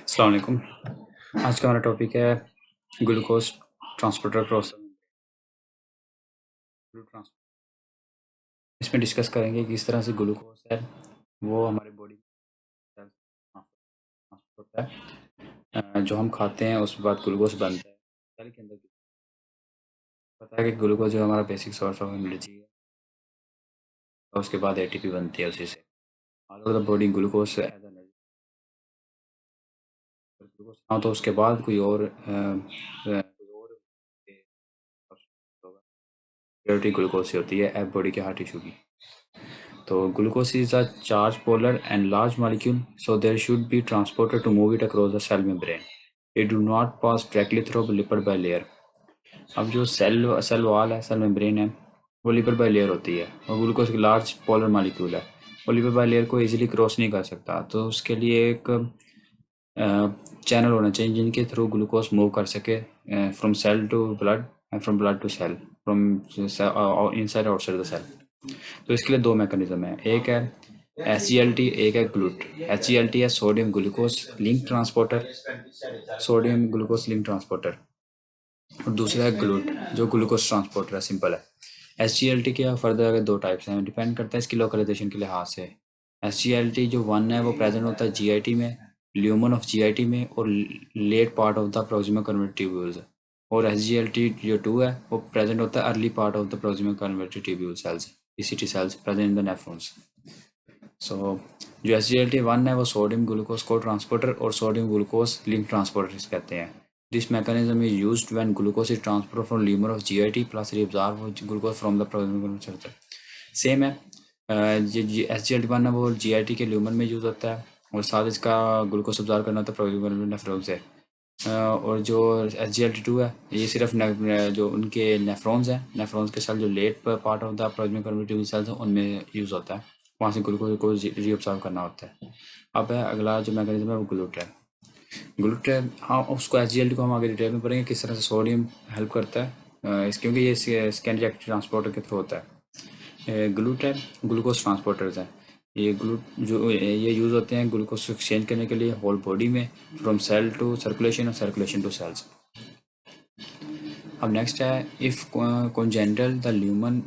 अस्सलाम वालेकुम। आज का हमारा टॉपिक है ग्लूकोज ट्रांसपोर्टर प्रोसेस। इसमें डिस्कस करेंगे कि किस तरह से ग्लूकोज है वो हमारे बॉडी में ट्रांसफर होता है। जो हम खाते हैं उसके बाद ग्लूकोज बनता है सेल के अंदर। पता है कि ग्लूकोज जो हमारा बेसिक सोर्स ऑफ एनर्जी है और उसके बाद एटीपी बनती है उसी से। All over the body glucose as energy. Glucose ना तो उसके बाद कोई और प्योरिटी ग्लूकोज से होती है एब बॉडी के हर टिश्यू की। तो glucose is a charged polar and large molecule, so there should be transporter to move it across the cell membrane. It do not pass directly through lipid bilayer. अब जो cell wall है, cell membrane है, वो lipid bilayer होती है और glucose की large polar molecule है। वो लिपिड बाइलेयर को इजीली क्रॉस नहीं कर सकता, तो उसके लिए एक चैनल होना चाहिए जिनके थ्रू ग्लूकोज मूव कर सके from cell to blood and from blood to cell, from inside outside the cell. तो इसके लिए दो मैकेनिज्म है, एक है SGLT, एक है ग्लूट। SGLT है sodium glucose link transporter, sodium glucose link transporter, और दूसरा है ग्लूट जो ग्लूकोज ट्रांसपोर्टर है। सिंपल है। SGLT के फर्दर अगर दो टाइप्स हैं, डिपेंड करता है इसकी लोकलाइजेशन के लिहाज से। SGLT जो 1 है वो प्रेजेंट होता है GIT में, ल्यूमन ऑफ GIT में और late part of the proximal converted tubules. और SGLT जो 2 है वो प्रेजेंट होता है early part of the proximal converted tubule cells, ECT cells present in the nephrons. So जो SGLT1 है वो सोडियम ग्लूकोज को ट्रांसपोर्टर और सोडियम ग्लूकोज लिंक ट्रांसपोर्टर कहते हैं। This mechanism is used when glucose is transported from lemur of GIT plus reabsorbed glucose from the proximal। Same है। जो SGLT1 है वो GIT के ल्यूमन में यूज़ होता है और साथ इसका ग्लूकोज अब्जॉर्ब करना होता है प्रोक्सिमल नेफ्रॉन से। और जो SGLT2 है ये सिर्फ जो उनके नेफ्रॉन्स हैं, नेफ्रॉन्स के सेल जो late part of the proximal converted cells हैं उनमें यूज़ होता है, वहाँ से ग्लूकोज को रीअब्सॉर्ब करना होता है। अब है अगला जो मैकेनिज्म है वो ग्लूट है। ग्लूट है, हाँ उसको SGLT को हम आगे डिटेल में पढ़ेंगे किस तरह से सोडियम हेल्प करता है क्योंकि ये स्कैन ट्रांसपोर्टर के थ्रू होता है। ग्लूट है ग्लूकोज ट्रांसपोर्टर्स हैं। ये ये यूज़ होते हैं ग्लूकोज को एक्सचेंज करने के लिए होल बॉडी में, फ्रॉम सेल टू सर्कुलेशन और सर्कुलेशन टू सेल्स। अब नेक्स्ट है if congenital the lumen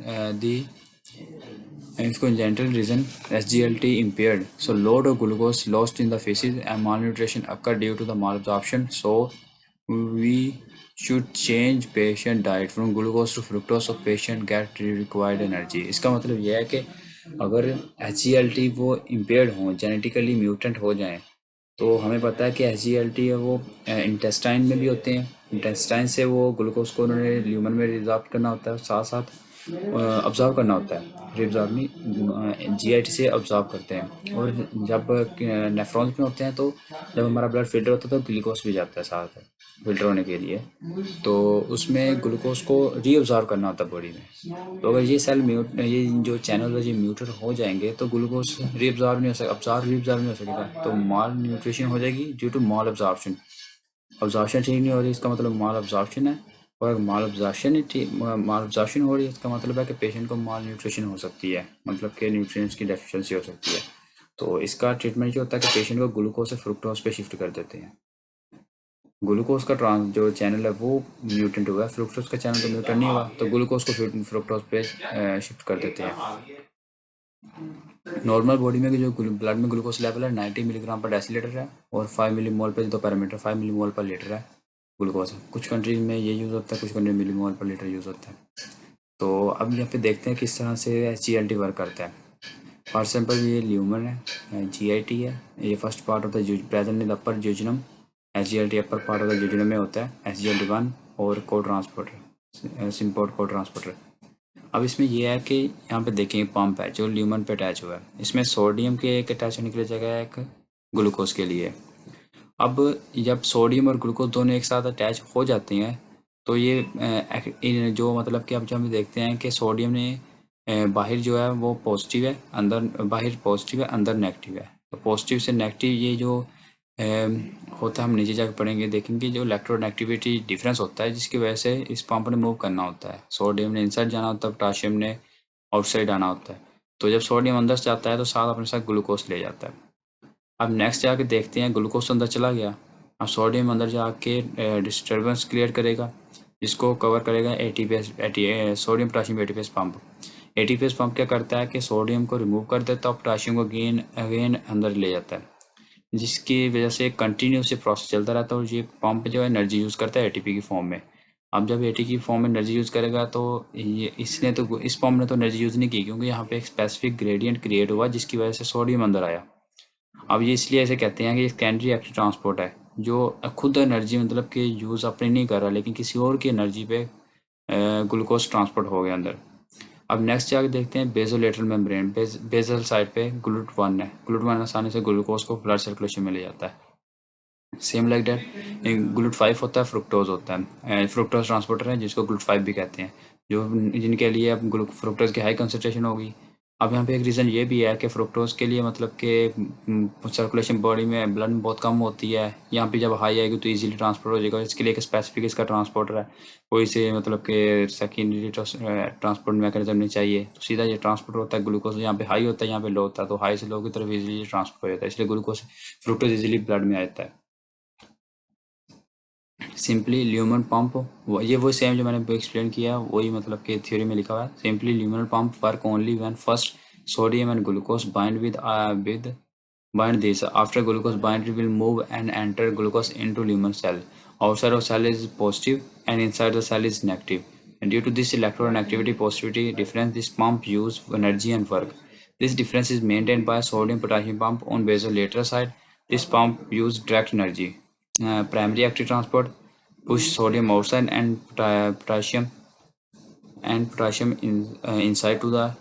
if congenital reason SGLT impaired, so load of glucose lost in the feces and malnutrition occur due to the malabsorption, so we should change patient diet from glucose to fructose so patient get required energy। इसका मतलब यह है कि अगर SGLT वो impaired हो, genetically mutant हो जाएं, तो हमें पता है कि SGLT है वो इंटेस्टाइन में भी होते हैं। इंटेस्टाइन से वो ग्लूकोज को उन्होंने ल्यूमन में रिजॉर्ब करना होता है, साथ साथ ऑब्जर्व करना होता है। रिजॉर्ब नहीं, GIT से ऑब्जर्व करते हैं। और जब नेफ्रॉन्स में होते हैं तो जब हमारा ब्लड फिल्टर होता है तो ग्लूकोज भी जाता है साथ फिल्टर होने के लिए, तो उसमें ग्लूकोज को रीअब्जॉर्व करना होता है बॉडी में। तो अगर ये सेल ये जो चैनल है ये म्यूटेट हो जाएंगे तो ग्लूकोज रीअब्जॉर्व नहीं हो सकता, रीअब्जॉर्व नहीं हो सकेगा, तो माल न्यूट्रिशन हो जाएगी due to malabsorption. Absorption ठीक नहीं हो रही इसका मतलब माल अब्जॉर्प्शन है, और अगर माल अब्जॉर्प्शन हो रही है इसका मतलब है कि पेशेंट को माल न्यूट्रिशन हो सकती है, मतलब कि न्यूट्रिएंट्स की डेफिशिएंसी हो सकती है। तो इसका ट्रीटमेंट ये होता है कि पेशेंट को ग्लूकोज से फ्रुक्टोज पे शिफ्ट कर देते हैं। ग्लूकोज का जो चैनल है वो म्यूटेंट हुआ है, फ्रुक्टोज का चैनल तो म्यूटेंट नहीं हुआ, तो ग्लूकोज को फ्रुक्टोज पे शिफ्ट कर देते हैं। नॉर्मल बॉडी में जो ब्लड में ग्लूकोज लेवल है 90 मिलीग्राम पर डेसीलीटर है, और 5 मिलीमोल पर जो पैरामीटर 5 मिलीमोल पर लीटर है ग्लूकोज। कुछ कंट्रीज में ये यूज़ होता है, कुछ कंट्री में मिलीमोल पर लीटर यूज़ होता है। तो अब यहाँ पे देखते हैं किस तरह से SGLT वर्क करता है। फॉर एग्जाम्पल ये ल्यूमन है, GIT है, ये first part of the present in the upper jejunum. SGLT upper part of the jejunum में होता है। SGLT1 और को ट्रांसपोर्टर, सिम्पोर्ट को ट्रांसपोर्टर। अब इसमें यह है कि यहाँ पे देखेंगे पंप है जो ल्यूमन पे अटैच हुआ है, इसमें सोडियम के एक अटैच होने के लिए जगह है, एक ग्लूकोज के लिए। अब जब सोडियम और ग्लूकोज दोनों एक साथ अटैच हो जाते हैं तो ये जो मतलब कि अब जब हम देखते हैं कि सोडियम ने बाहर जो है वो पॉजिटिव है, अंदर बाहर पॉजिटिव है, अंदर नेगेटिव है। तो पॉजिटिव से नेगेटिव ये जो होता है, हम नीचे जाकर पढ़ेंगे देखेंगे जो इलेक्ट्रोनेगेटिविटी डिफरेंस होता है जिसकी वजह से इस पंप ने मूव करना होता है। सोडियम ने इनसाइड जाना होता है, पोटाशियम ने आउटसाइड आना होता है। तो जब सोडियम अंदर से जाता है तो साथ अपने साथ ग्लूकोज ले जाता है। अब नेक्स्ट जाके देखते हैं ग्लूकोज तो अंदर चला गया, अब सोडियम अंदर जाके डिस्टर्बेंस क्रिएट करेगा, जिसको कवर करेगा ATPase sodium potassium ATPase pump. ATPase pump क्या करता है कि सोडियम को रिमूव कर देता है और पोटाशियम को अगेन अगेन अंदर ले जाता है, जिसकी वजह से कंटिन्यूस प्रोसेस चलता रहता है और ये पंप जो है एनर्जी यूज़ करता है एटीपी की फॉर्म में। अब जब एटी की फॉर्म में एनर्जी यूज़ करेगा तो ये इसने तो इस पंप ने तो एनर्जी यूज़ नहीं की, क्योंकि यहाँ पे एक स्पेसिफिक ग्रेडियंट क्रिएट हुआ जिसकी वजह से सोडियम अंदर आया। अब ये इसलिए ऐसे कहते हैं कि ये सेकेंडरी एक्टिव ट्रांसपोर्ट है, जो खुद एनर्जी मतलब कि यूज़ अपनी नहीं कर रहा, लेकिन किसी और की एनर्जी पे ग्लूकोज ट्रांसपोर्ट हो गया अंदर। अब नेक्स्ट जाके देखते हैं बेजोलेटरल मेम्ब्रेन। बेजल साइड पे ग्लूट1 है। ग्लूट1 आसानी से ग्लूकोज को ब्लड सर्कुलेशन में ले जाता है। सेम लाइक दैट ग्लूट5 होता है, फ्रुक्टोज होता है। फ्रुक्टोज ट्रांसपोर्टर है जिसको ग्लूट5 भी कहते हैं, जो जिनके लिए अब फ्रुक्टोज की हाई कंसनट्रेशन होगी। अब यहाँ पे एक रीज़न ये भी है कि फ्रुक्टोज के लिए मतलब कि सर्कुलेशन बॉडी में ब्लड में बहुत कम होती है, यहाँ पे जब हाई आएगी तो इजीली ट्रांसपोर्ट हो जाएगा। इसके लिए एक स्पेसिफिक इसका ट्रांसपोर्टर है, कोई से मतलब कि सेकेंडरी ट्रांसपोर्ट मैकेनिज्म नहीं चाहिए, तो सीधा ये ट्रांसपोर्ट होता है। ग्लूकोज यहाँ पे हाई होता है, यहाँ पे लो होता है, तो हाई से लो की तरफ इजीली ट्रांसपोर्ट हो जाता है, इसलिए ग्लूकोज फ्रुक्टोज इजीली ब्लड में आ जाता है। सिंपली ल्यूमन पंप, ये वो सेम जो मैंने एक्सप्लेन किया वही मतलब कि थ्योरी में लिखा हुआ है। Simply lumen pump work only when first sodium and glucose bind this. After glucose bind will move and enter glucose into lumen cell. Outside of cell is positive and inside the cell is negative. And due to this electron-activity positivity difference, this pump use energy and work. This difference is maintained by sodium potassium pump on basolateral side. This pump use direct energy. Primary active transport push sodium outside and potassium inside to the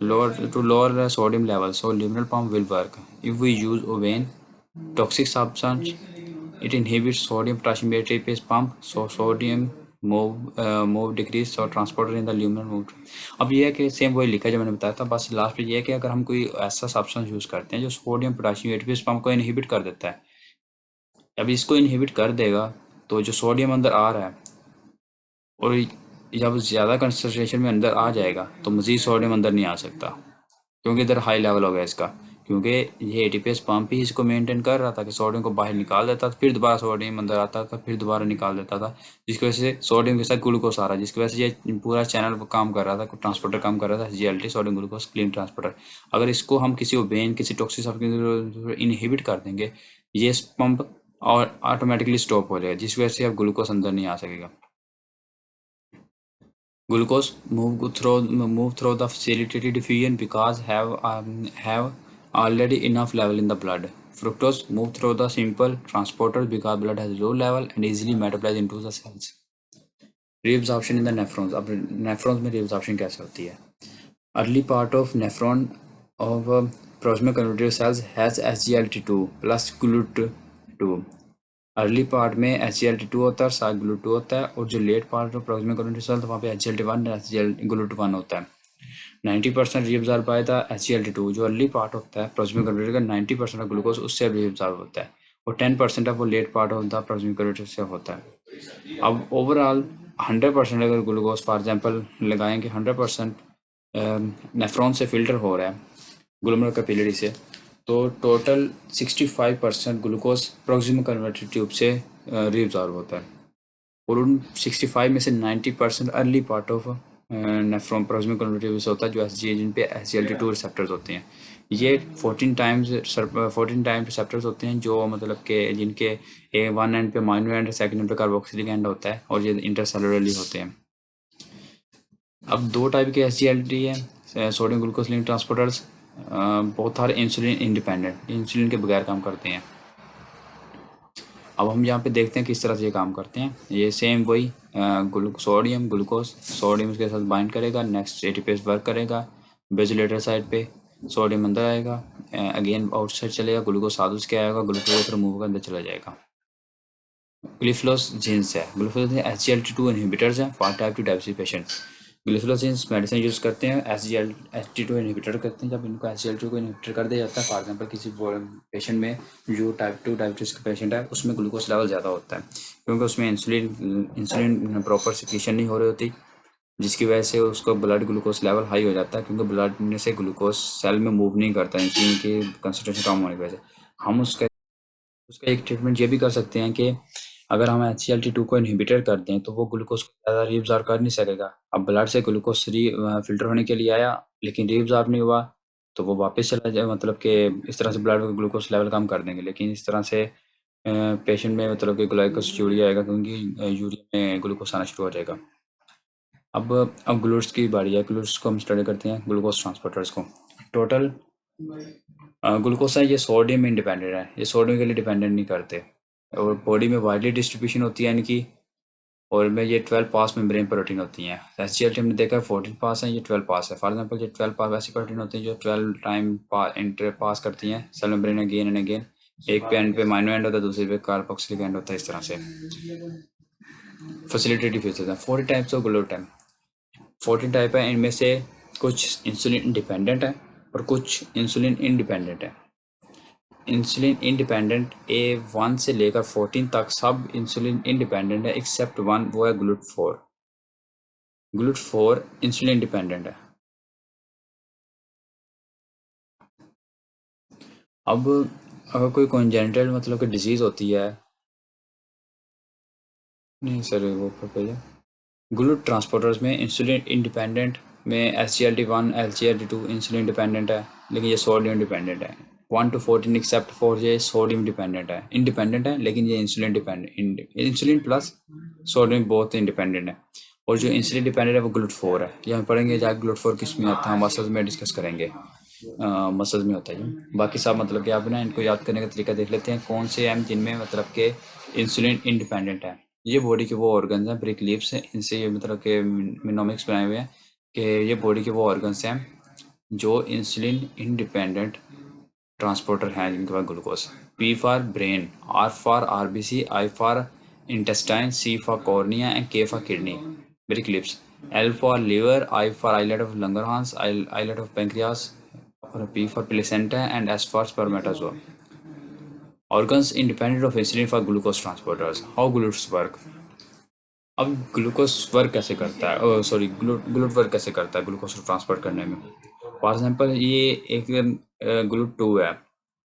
lower the sodium level, so luminal pump will work. If we use Oven toxic substance, it inhibits sodium potassium ATPase pump, so sodium move decrease, so transporter in the luminal move. अब ये है कि same वही लिखा है जो मैंने बताया था, बस लास्ट पे ये है कि अगर हम कोई ऐसा सब्सटेंस यूज करते हैं जो सोडियम पोटाशियम एटीपीएस पंप को इनहिबिट कर देता है, अब इसको इनहिबिट कर देगा तो जो सोडियम अंदर आ रहा है और जब ज़्यादा कंसनट्रेशन में अंदर आ जाएगा तो मज़ीद सोडियम अंदर नहीं आ सकता, क्योंकि इधर हाई लेवल हो गया इसका, क्योंकि ये एटीपीएस पंप ही इसको मेंटेन कर रहा था कि सोडियम को बाहर निकाल देता था, फिर दोबारा सोडियम अंदर आता था, फिर दोबारा निकाल देता था, जिसकी वजह से सोडियम के साथ ग्लूकोस आ रहा है, जिसकी वजह से ये पूरा चैनल काम कर रहा था, ट्रांसपोर्टर काम कर रहा था, GLT sodium glucose clean transporter. अगर इसको हम किसी वेन किसी टॉक्सिक सब्सटेंस इनहिबिट कर देंगे, ये पंप और ऑटोमेटिकली स्टॉप हो जाएगा, जिस वजह से अब ग्लूकोस अंदर नहीं आ सकेगा। Glucose move through the facilitated diffusion because have already enough level in the blood. Fructose move through the simple transporters because blood has low level and easily metabolize into the cells. Reabsorption in the nephrons. अब nephrons में reabsorption कैसे होती है? Early part of nephron of plasma converted cells has SGLT2 plus GLUT2. Early part में SGLT2 होता है और साथ GLUT2 होता है, और जो late part of proximal cognitive cell तो वहाँ पे SGLT1 GLUT1 होता है। 90% रीअब्जॉर्ब बाय द SGLT2। जो अर्ली पार्ट होता है प्रोक्सिमल कॉग्निटिव का 90% ऑफ ग्लूकोज उससे रीअब्जॉर्ब होता है, और 10% ऑफ वो late part of the proximal cognitive से होता है। अब ओवरऑल 100% अगर ग्लूकोज फॉर एग्जाम्पल लगाएंगे 100% नेफ्रॉन से फिल्टर हो रहा है ग्लोमेरुलर कैपिलरी से, तो total 65% glucose proximal converter tube से रीअब्जॉर्ब होता है, और उन 65 में से 90% early part of nephron proximal converter tube से होता है, जो जिन पे SGLT2 रिसेप्टर्स होते हैं। ये 14 टाइम्स रिसेप्टर्स होते हैं, जो मतलब कि जिनके वन एंड पे माइनो एंड, सेकंड एंड पे कार्बोक्सिलिक एंड होता है, और ये इंटरसेलुलरली होते हैं। अब दो टाइप के SGLT है, सोडियम ग्लूकोज लिंक ट्रांसपोर्टर्स, बहुत सारे इंसुलिन इंडिपेंडेंट, इंसुलिन के बगैर काम करते हैं। अब हम यहाँ पे देखते हैं किस तरह से ये काम करते हैं। ये सेम वही सोडियम ग्लूकोज, सोडियम इसके साथ बाइंड करेगा, नेक्स्ट एटीपीएस वर्क करेगा, बेजोलेटर साइड पे सोडियम अंदर आएगा, अगेन आउटसाइड चलेगा, ग्लूकोज साथ उसके आएगा, ग्लूकोज को रिमूव कर अंदर चला जाएगा। ग्लिफलोस जीन्स है, ग्लिफलोस SGLT2 इनहिबिटर्स हैं for type 2 diabetes patient. Gliflozins medicine use करते हैं, SGLT2 इनहिबिटर करते हैं। जब इनको SGLT2 को इनहिबिटर कर दिया जाता है, फॉर एग्जांपल किसी पेशेंट में जो टाइप 2 डायबिटीज़ का पेशेंट है, उसमें ग्लूकोज लेवल ज़्यादा होता है, क्योंकि उसमें इंसुलिन प्रॉपर सिक्रीशन नहीं हो रही होती, जिसकी वजह से उसको ब्लड ग्लूकोज लेवल हाई हो जाता है, क्योंकि ब्लड में से ग्लूकोज सेल में मूव नहीं करता इंसुलिन की कंसनट्रेशन कम होने की वजह से। हम उसके उसका एक ट्रीटमेंट ये भी कर सकते हैं कि अगर हम HCl2 को इनहिबिटर कर दें तो वो ग्लूकोज को ज़्यादा रीअब्जॉर्ब कर नहीं सकेगा। अब ब्लड से ग्लूकोज फिल्टर होने के लिए आया लेकिन रीअब्जॉर्ब नहीं हुआ तो वो वापस चला जाए, मतलब कि इस तरह से ब्लड में ग्लूकोज लेवल कम कर देंगे। लेकिन इस तरह से पेशेंट में मतलब कि ग्लाइकोसिडूरिया आएगा, क्योंकि यूरिया में ग्लूकोज आना शुरू हो जाएगा। अब ग्लूट्स की बारी है। ग्लूट्स को हम स्टडी करते हैं, ग्लूकोज ट्रांसपोर्टर्स को। टोटल ग्लूकोज है ये सोडियम इंडिपेंडेंट है, ये सोडियम के लिए डिपेंडेंट नहीं करते और बॉडी में वाइडली डिस्ट्रीब्यूशन होती है इनकी। और में ये 12 पास मेम्ब्रेन प्रोटीन होती हैं। HCl हमने देखा है 14 पास है, ये 12 पास है। फॉर एग्जांपल ये 12 पास ऐसी प्रोटीन होती हैं जो 12 टाइम इंटर पास करती हैं cell membrane again and again. एक पे एंड पे माइनो एंड होता है, दूसरे पे कार्बोक्सिलिक एंड होता है। इस तरह से फैसिलिटेटिव फीचर्स हैं। 40 टाइप्स ऑफ ग्लूटाम, 14 टाइप है। इनमें से कुछ इंसुलिन इंडिपेंडेंट है और कुछ इंसुलिन इंडिपेंडेंट है। इंसुलिन इंडिपेंडेंट A1 से लेकर 14 तक सब इंसुलिन इंडिपेंडेंट है एक्सेप्ट वन, वो है GLUT4। GLUT4 इंसुलिन डिपेंडेंट है। अब अगर कोई कॉन्जेनिटल मतलब कि डिजीज़ होती है, नहीं सर वो पर ग्लूट ट्रांसपोर्टर्स में इंसुलिन इंडिपेंडेंट में SGLT1 SGLT2 इंसुलिन डिपेंडेंट है, लेकिन ये सोडियम डिपेंडेंट है। 1 to 14 एक्सेप्ट फॉर ये सोडियम डिपेंडेंट है, इंडिपेंडेंट है, लेकिन ये insulin dependent, insulin plus sodium बहुत इंडिपेंडेंट है। और जो इंसुलिन डिपेंडेंट है वो GLUT4 है। ये हम पढ़ेंगे जाके GLUT4 किस में आता है, हम मसल्स में डिस्कस करेंगे। मसल्स में होता है ये। बाकी सब मतलब कि आप ना इनको याद करने का तरीका देख लेते हैं, कौन से हैं जिनमें मतलब के इंसुलिन इंडिपेंडेंट है। ये बॉडी के वो ऑर्गन्स हैं, ब्रिक लीव्स हैं, इनसे ये मतलब के मिनोमिक्स बनाए हुए हैं कि ये बॉडी के वो ऑर्गन्स हैं जो इंसुलिन इंडिपेंडेंट ट्रांसपोर्टर हैं जिनके पास glucose. P for brain, R for RBC, I for intestine, C for cornea and K for kidney brick lips, L for liver, I for islet of Langerhans, islet of pancreas, और P for placenta and S for spermatozoa. Organs independent of insulin for glucose transporters. How glucose work? अब glucose work कैसे करता है, sorry glute work कैसे करता है glucose को transport करने में। फॉर एग्जांपल ये एक GLUT2 है।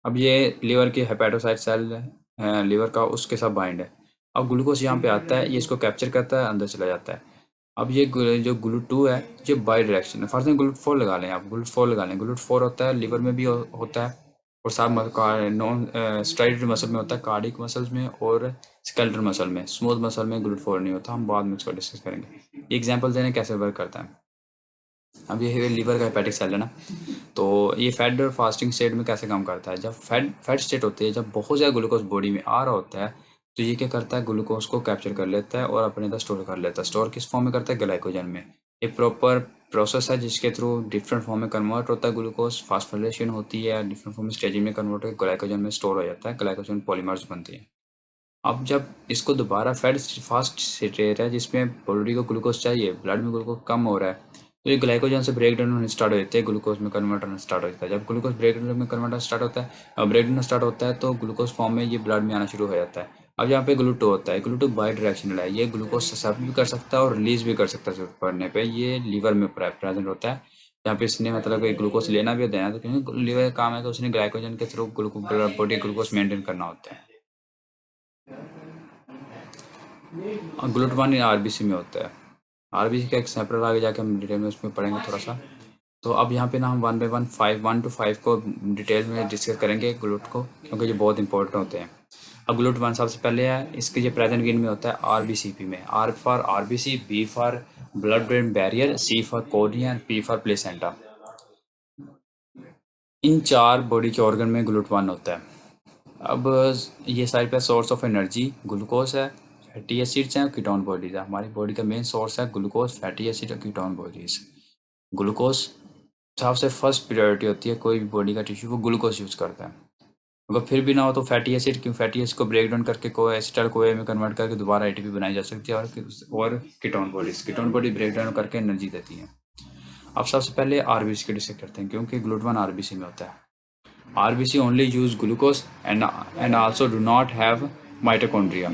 अब ये लीवर की हेपेटोसाइट सेल है लीवर का, उसके साथ बाइंड है। अब ग्लूकोज यहाँ पे आता है, ये इसको कैप्चर करता है, अंदर चला जाता है। अब ये जो GLUT2 है ये बाई डायरेक्शन है। फॉर एग्जाम्पल GLUT4 लगा लें, आप GLUT4 लगा लें। GLUT4 होता है लीवर में भी होता है और साथ नॉन स्ट्राइडेड मसल में होता है, कार्डिक मसल्स में और स्केलेटल मसल में। स्मूथ मसल में GLUT4 नहीं होता, हम बाद में इसको डिस्कस करेंगे। एग्जांपल देने कैसे वर्क करता है। अब ये लीवर का हेपेटिक सेल है ना, तो ये फैट और फास्टिंग स्टेट में कैसे काम करता है। जब फैट स्टेट होती है, जब बहुत ज़्यादा ग्लूकोज बॉडी में आ रहा होता है तो ये क्या करता है, ग्लूकोज को कैप्चर कर लेता है और अपने अंदर स्टोर कर लेता है। स्टोर किस फॉर्म में करता है, ग्लाइकोजन में। ये प्रॉपर प्रोसेस है जिसके थ्रू डिफरेंट फॉर्म में कन्वर्ट होता है ग्लूकोज, फास्फोरिलेशन होती है, डिफरेंट फॉर्म में स्टेजिंग में कन्वर्ट होकर ग्लाइकोजन में स्टोर हो जाता है, ग्लाइकोजन पॉलीमर्स बनती है। अब जब इसको दोबारा फैट फास्ट स्टेट है जिसमें बॉडी को ग्लूकोज चाहिए, ब्लड में ग्लूकोज कम हो रहा है, तो ये ग्लाइकोजन से ब्रेक डाउन होने स्टार्ट हो जाते हैं, ग्लूकोज में कन्वर्ट होना स्टार्ट हो जाता है। जब ग्लूकोज ब्रेक डाउन में कन्वर्ट स्टार्ट होता है, ब्रेक डाउन स्टार्ट होता है तो ग्लूकोज फॉर्म में ये ब्लड में आना शुरू हो जाता है। अब यहाँ पे GLUT2 होता है, GLUT2 बाई डायरेक्शनल है, ये ग्लूकोज ससेप्ट भी कर सकता है और रिलीज भी कर सकता है जरूरत पड़ने पे। ये लीवर में प्रेजेंट होता है, जहाँ पे इसने मतलब ग्लूकोज लेना भी देना, तो क्योंकि लीवर का काम है कि उसने ग्लाइकोजन के थ्रू बॉडी ग्लूकोज मेंटेन करना होता है। GLUT1 RBC में होता है। RBC का एक सेपरेट आगे जाके हम डिटेल में उसमें पढ़ेंगे थोड़ा सा। तो अब यहाँ पे ना हम 1 by 1 1 to 5 को डिटेल में डिस्कस करेंगे ग्लूट को, क्योंकि ये बहुत इंपॉर्टेंट होते हैं। अब GLUT1 सबसे पहले है, इसके ये प्रेजेंट गिन में होता है RBCP में। R for RBC, B for blood brain barrier, C for cornea, P for placenta. इन चार बॉडी के ऑर्गन में GLUT1 होता है। अब ये सारे पे सोर्स ऑफ एनर्जी ग्लूकोज है, फैटी एसिड्स हैं, कीटोन बॉडीज है। हमारी बॉडी का मेन सोर्स है ग्लूकोज, फैटी एसिड और कीटोन बॉडीज। ग्लूकोज सबसे फर्स्ट प्रायोरिटी होती है, कोई भी बॉडी का टिश्यू वो ग्लूकोज यूज़ करता है। अगर फिर भी ना हो तो फैटी एसिड, क्यों फैटी एसिड को ब्रेक डाउन करके को एसिटाइल को में कन्वर्ट करके दोबारा ATP बनाई जा सकती है। और कीटोन बॉडी ब्रेक डाउन करके एनर्जी देती है। अब सबसे पहले RBC की डिस्कस करते हैं, क्योंकि GLUT1 RBC में होता है। RBC only use glucose and also do not have mitochondria।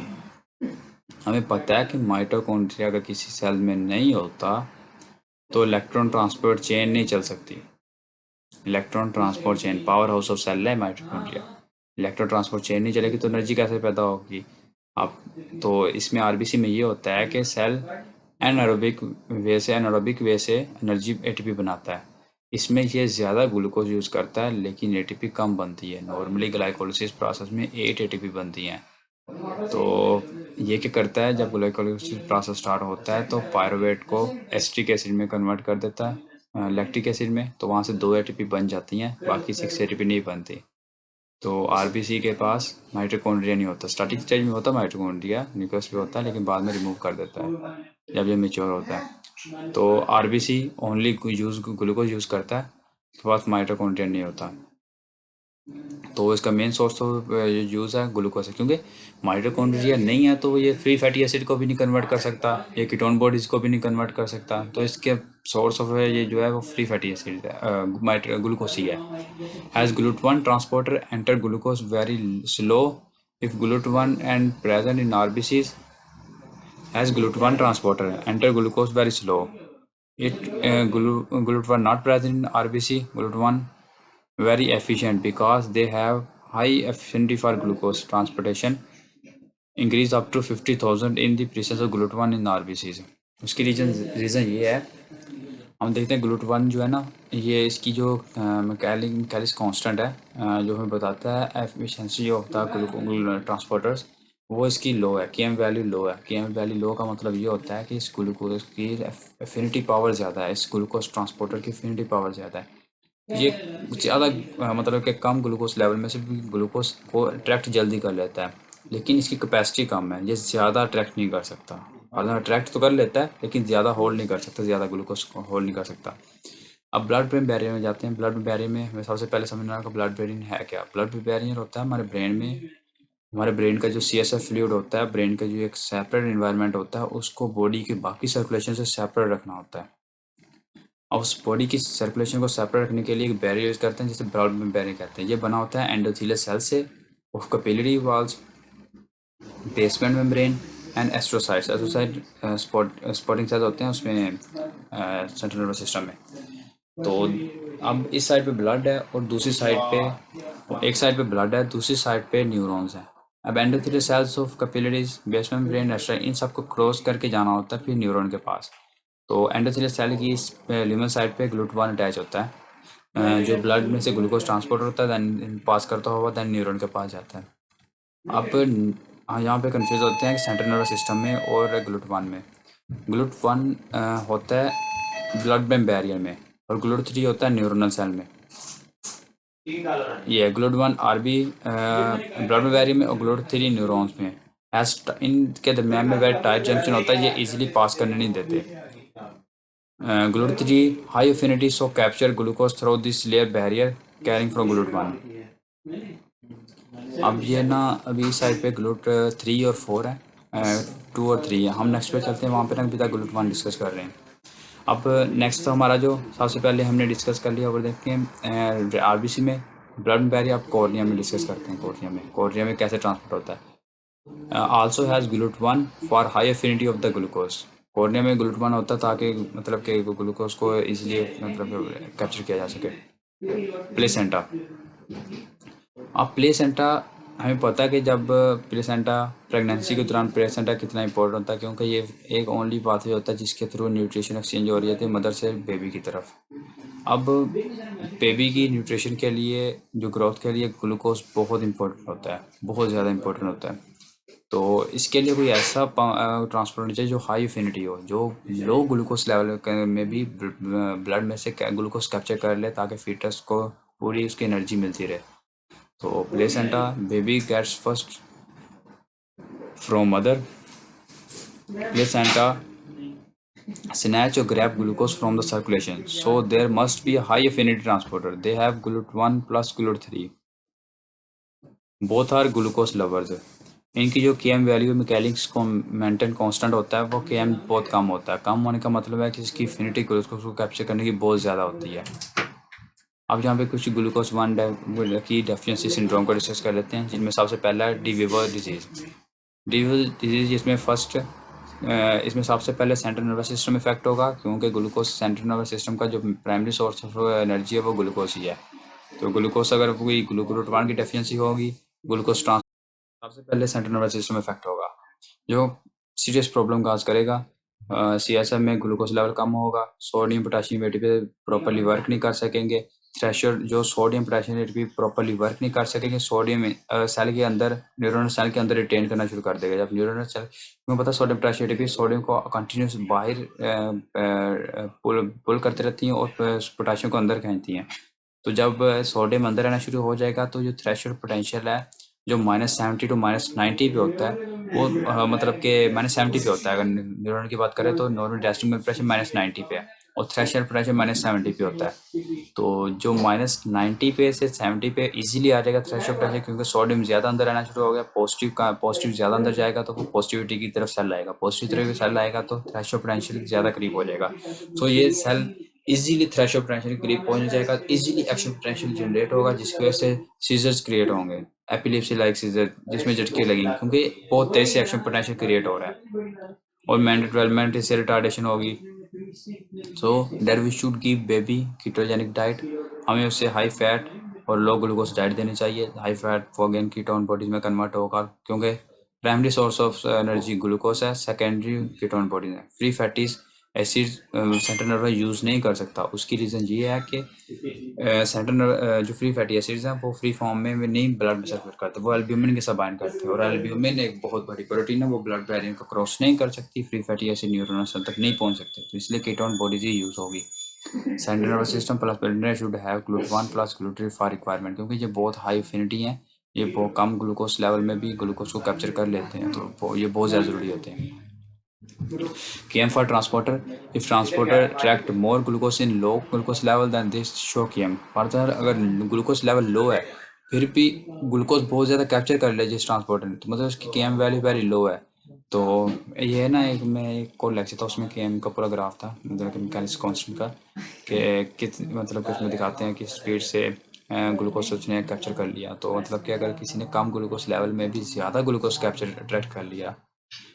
हमें पता है कि माइटोकॉन्ड्रिया अगर किसी सेल में नहीं होता तो इलेक्ट्रॉन ट्रांसपोर्ट चेन नहीं चल सकती। Electron transport chain power house of cell है माइटोकॉन्ड्रिया। इलेक्ट्रॉन ट्रांसपोर्ट चेन नहीं चलेगी तो एनर्जी कैसे पैदा होगी। अब तो इसमें आरबीसी में ये होता है कि सेल एनारोबिक वे से एनर्जी एटीपी बनाता है। इसमें ये ज़्यादा ग्लूकोज यूज़ करता है लेकिन एटीपी कम बनती है। नॉर्मली ग्लाइकोलिसिस प्रोसेस में 8 एटीपी बनती हैं। तो ये क्या करता है, जब ग्लाइकोलिसिस प्रोसेस स्टार्ट होता है तो पायरुवेट को एसिटिक एसिड में कन्वर्ट कर देता है, लैक्टिक एसिड में, तो वहाँ से 2 एटीपी बन जाती हैं, बाकी 6 एटीपी नहीं बनती। तो आरबीसी के पास माइटोकॉन्ड्रिया नहीं होता। स्टार्टिंग स्टेज में होता माइटोकॉन्ड्रिया, न्यूक्लियस पे होता है, लेकिन बाद में रिमूव कर देता है जब ये मेच्योर होता है। तो आरबीसी ओनली ग्लूकोज यूज़ करता है, इसके पास माइटोकॉन्ड्रिया नहीं होता। तो इसका मेन सोर्स ऑफ यूज़ है ग्लूकोज है, क्योंकि माइटोकॉन्ड्रिया नहीं है तो ये फ्री फैटी एसिड को भी नहीं कन्वर्ट कर सकता, ये कीटोन बॉडीज को भी नहीं कन्वर्ट कर सकता। तो इसके सोर्स ऑफ ये जो है वो फ्री फैटी एसिड है, ग्लूकोज ही है। Has GLUT1 transporter enter glucose very slow if GLUT1 and present in RBCs as GLUT1 transporter enter glucose very slow. It GLUT1 not present in RBC, GLUT1 very efficient because they have high affinity for glucose transportation, increase up to 50,000 in the presence of GLUT1 in RBCs। उसकी reason ये है, हम देखते हैं GLUT1 जो है ना, ये इसकी जो मैकेलिस कांस्टेंट है, जो हमें बताता है efficiency of the glucose transporters, वो इसकी लो है, केएम वैल्यू लो है। केएम वैल्यू लो का मतलब ये होता है कि इस ग्लूकोज की एफिनिटी पावर ज़्यादा है, इस ग्लूकोज ट्रांसपोर्टर की एफिनिटी पावर ज़्यादा है। ये ज़्यादा मतलब कि कम ग्लूकोज लेवल में से भी ग्लूकोज को अट्रैक्ट जल्दी कर लेता है, लेकिन इसकी कैपेसिटी कम है, ये ज़्यादा अट्रैक्ट नहीं कर सकता। अट्रैक्ट तो कर लेता है लेकिन ज़्यादा होल्ड नहीं कर सकता, ज़्यादा ग्लूकोज को होल्ड नहीं कर सकता। अब ब्लड ब्रेन बैरियर में जाते हैं। ब्लड बैरियर में हमें सबसे पहले समझना है कि ब्लड ब्रेन है क्या। ब्लड बैरियर होता है हमारे ब्रेन में, हमारे ब्रेन का जो CSF फ्लूइड होता है, ब्रेन का जो एक सेपरेट इन्वायरमेंट होता है, उसको बॉडी के बाकी सर्कुलेशन से सेपरेट रखना होता है। और उस बॉडी की सर्कुलेशन को सेपरेट रखने के लिए एक बैरियर यूज करते हैं जिसे ब्लड ब्रेन बैरियर कहते हैं। ये बना होता है एंडोथेलियल सेल से, of capillary walls, basement membrane and astrocytes. Astrocyte spotting cells होते हैं उसमें, सेंट्रल नर्वस सिस्टम में। तो अब इस साइड पे ब्लड है और दूसरी साइड पे, एक साइड पे ब्लड है, दूसरी साइड पे न्यूरॉन्स हैं। अब endothelial cells of capillaries, basement membrane, astrocyte, इन सबको क्रॉस करके जाना होता है फिर न्यूरॉन के पास। तो एंडोथेलियल सेल की इस ल्यूमन साइड पे GLUT1 अटैच होता है, जो ब्लड में से ग्लूकोज ट्रांसपोर्ट होता है, देन पास करता हुआ देन न्यूरॉन के पास जाता है। अब यहाँ पे कंफ्यूज होते हैं सेंट्रल नर्वस सिस्टम में और GLUT1 में। GLUT1 होता है ब्लड ब्रेन बैरियर में और GLUT3 होता है न्यूरोनल सेल में। ये GLUT1 RB blood brain barrier में और GLUT3 न्यूरॉन्स में। इनके दरमियान में वेरी टाइट जंक्शन होता है, ये इजीली पास करने नहीं देते। GLUT3 high affinity so capture glucose through this layer barrier carrying from GLUT1। अब ये ना अभी साइड पे GLUT3 और 4 है, 2 और 3 है। हम नेक्स्ट पे चलते हैं, वहाँ पे ना अभी तक GLUT1 डिस्कस कर रहे हैं। अब नेक्स्ट तो हमारा जो सबसे पहले हमने डिस्कस कर लिया, और देखते हैं आरबीसी में ब्लड बैरियर। अब कॉर्निया में डिस्कस करते हैं, कॉर्निया में कैसे ट्रांसपोर्ट होता है। Also has GLUT1 for high affinity of the glucose. Cornea में GLUT1 होता है ताकि मतलब कि ग्लूकोज को इजीली मतलब कैप्चर किया जा सके। प्लेसेंटा। अब प्लेसेंटा, हमें पता है कि जब प्लेसेंटा प्रेगनेंसी के दौरान प्लेसेंटा कितना इंपॉर्टेंट होता है, क्योंकि ये एक ओनली पाथवे होता है जिसके थ्रू न्यूट्रिशन एक्सचेंज हो रही है मदर से बेबी की तरफ। अब बेबी की न्यूट्रिशन के लिए, जो ग्रोथ के लिए ग्लूकोज बहुत इंपॉर्टेंट होता है, बहुत ज़्यादा इंपॉर्टेंट होता है। तो इसके लिए कोई ऐसा ट्रांसपोर्ट होना चाहिए जो हाई एफिनिटी हो, जो लो ग्लूकोज लेवल में भी ब्लड में से ग्लूकोज कैप्चर कर ले, ताकि फीटस को पूरी उसकी एनर्जी मिलती रहे। तो placenta, baby gets first from mother. Placenta snatch or grab glucose from the circulation, so there must be a high affinity transporter. They have GLUT1 plus GLUT3, both are glucose lovers। इनकी जो Km value मैकेलिक्स को maintain constant होता है, वो Km बहुत कम होता है। कम होने का मतलब है कि इसकी एफिनिटी ग्लूकोज को कैप्चर करने की बहुत ज़्यादा होती है। अब यहाँ पे कुछ GLUCOS1 की डेफिशिएंसी सिंड्रोम को डिस्कस कर लेते हैं, जिनमें सबसे पहला है De Vivo disease. De Vivo disease इसमें सबसे पहले सेंट्रल नर्वस सिस्टम इफेक्ट होगा, क्योंकि ग्लूकोज सेंट्रल नर्वस सिस्टम का जो प्राइमरी सोर्स ऑफ एनर्जी है वो ग्लूकोज ही है। तो ग्लूकोज अगर कोई ग्लूकोरोट 1 की डेफिशिएंसी होगी, ग्लूकोज ट्रांसफर सबसे पहले सेंट्रल नर्वस सिस्टम इफेक्ट होगा, जो सीरियस प्रॉब्लम काज करेगा। सीएसएफ में ग्लूकोज लेवल कम होगा, sodium potassium ATP properly work नहीं कर सकेंगे, थ्रेशोल्ड जो sodium potassium ATP properly work नहीं कर सकेंगे, सोडियम सेल के अंदर न्यूरॉन सेल के अंदर रिटेन करना शुरू कर देगा। जब न्यूरॉन सेल क्यों पता सोडियम पोटेशियम एटीपी सोडियम को कंटिन्यूस बाहर पुल करते रहती हैं और पोटेशियम को अंदर खींचती हैं। तो जब सोडियम अंदर आना शुरू हो जाएगा तो जो थ्रेशोल्ड पोटेंशियल है जो -70 टू -90 पे होता है वो मतलब कि -70 पे होता है। अगर न्यूरॉन की बात करें तो नॉर्मल रेस्टिंग ब्लड प्रेशर -90 पे है और थ्रेशोल्ड प्रेशर -70 पे होता है। तो जो -90 पे से 70 पे इजीली आ जाएगा थ्रेशोल्ड प्रेशर, क्योंकि सोडियम ज़्यादा अंदर आना शुरू हो गया। पॉजिटिव ज़्यादा अंदर जाएगा तो वो पॉजिटिविटी की तरफ सेल आएगा, पॉजिटिव तरफ सेल आएगा तो थ्रेशोल्ड पोटेंशियल ज़्यादा करीब हो जाएगा। तो ये सेल इजीली थ्रेशोल्ड पोटेंशियल के करीब पहुंच जाएगा, इजीली एक्शन पोटेंशियल जनरेट होगा, जिसकी वजह से सीजर्स क्रिएट होंगे, एपिलेप्सी लाइक सीजर जिसमें झटके लगेंगे, क्योंकि बहुत तेज से एक्शन पोटेंशियल क्रिएट हो रहा है और मेंटल डेवलपमेंट से रिटार्डेशन होगी। So there we should give baby ketogenic diet, हमें उससे हाई फैट और लो ग्लूकोज डाइट देनी चाहिए। हाई फैट फॉगेन कीटोन बॉडीज में कन्वर्ट होगा, क्योंकि primary source of energy glucose है, सेकेंडरी कीटोन बॉडीज है। Free fatties acid central nervous use नहीं कर सकता। उसकी रीज़न ये है कि जो फ्री फैटी एसिड्स हैं वो फ्री फॉर्म में नहीं ब्लड में सर्कुलेट करते, वो एल्ब्यूमिन के साथ बाइंड करते हैं और एल्ब्यूमिन एक बहुत बड़ी प्रोटीन है, वो ब्लड बैरियर को क्रॉस नहीं कर सकती, free fatty acid neuronal cell तक नहीं पहुंच सकते, तो इसलिए कीटोन बॉडीज ही यूज़ होगी। Central nervous system plus parental should have glutamine plus glutathione for requirement, क्योंकि ये बहुत हाई एफिनिटी है, ये बहुत कम ग्लूकोज लेवल में भी ग्लूकोज को कैप्चर कर लेते हैं, तो ये बहुत ज़्यादा ज़रूरी होते हैं। Km for transporter. If transporter tracked more glucose in low glucose level than this show Km. Further अगर ग्लूकोज लेवल लो है फिर भी ग्लूकोज बहुत ज़्यादा कैप्चर कर ले जिस ट्रांसपोर्टर ने, तो मतलब उसकी Km वैल्यू वेरी लो है। तो ये है ना, मैं एक और लेक्चर था उसमें Km का पूरा ग्राफ था, मतलब कि मैकेनिक्स कांस्टेंट का, कि कित मतलब कि उसमें दिखाते हैं कि स्पीड से ग्लूकोज उसने कैप्चर कर लिया। तो मतलब कि अगर किसी ने कम ग्लूकोज लेवल में भी ज़्यादा ग्लूकोज कैप्चर अट्रैक्ट कर लिया,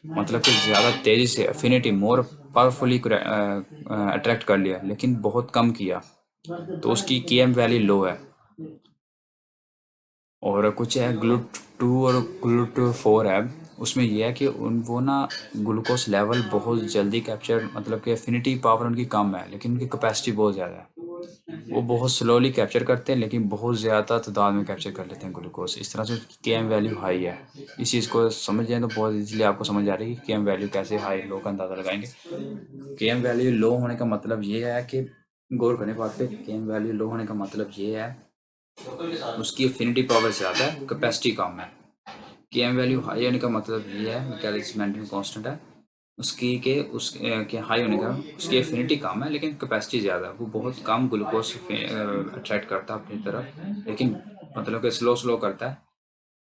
मतलब कि ज़्यादा तेज़ी से एफिनिटी मोर पावरफुली अट्रैक्ट कर लिया लेकिन बहुत कम किया, तो उसकी Km वैल्यू लो है। और कुछ है GLUT2 और GLUT4 है, उसमें यह है कि वो ना ग्लूकोज लेवल बहुत जल्दी कैप्चर, मतलब कि एफिनिटी पावर उनकी कम है लेकिन उनकी कैपेसिटी बहुत ज़्यादा है। वो बहुत स्लोली कैप्चर करते हैं लेकिन बहुत ज़्यादा तादाद में कैप्चर कर लेते हैं ग्लूकोज, इस तरह से उसकी Km वैल्यू हाई है। इस चीज़ को समझ जाए तो बहुत इजीली आपको समझ आ रही है कि Km वैल्यू कैसे हाई लो का अंदाज़ा लगाएंगे। Km वैल्यू लो होने का मतलब ये है कि, गौर करने बात पे, Km वैल्यू लो होने का मतलब ये है उसकी एफिनिटी पावर ज़्यादा है, कैपेसिटी कम है। Km वैल्यू हाई होने का मतलब ये है, कैलोरीज मेंटेन कांस्टेंट है उसकी, के के हाई होने का उसकी एफिनिटी कम है लेकिन कैपेसिटी ज़्यादा है, वो बहुत कम ग्लूकोज अट्रैक्ट करता है अपनी तरफ, लेकिन मतलब कि स्लो स्लो करता है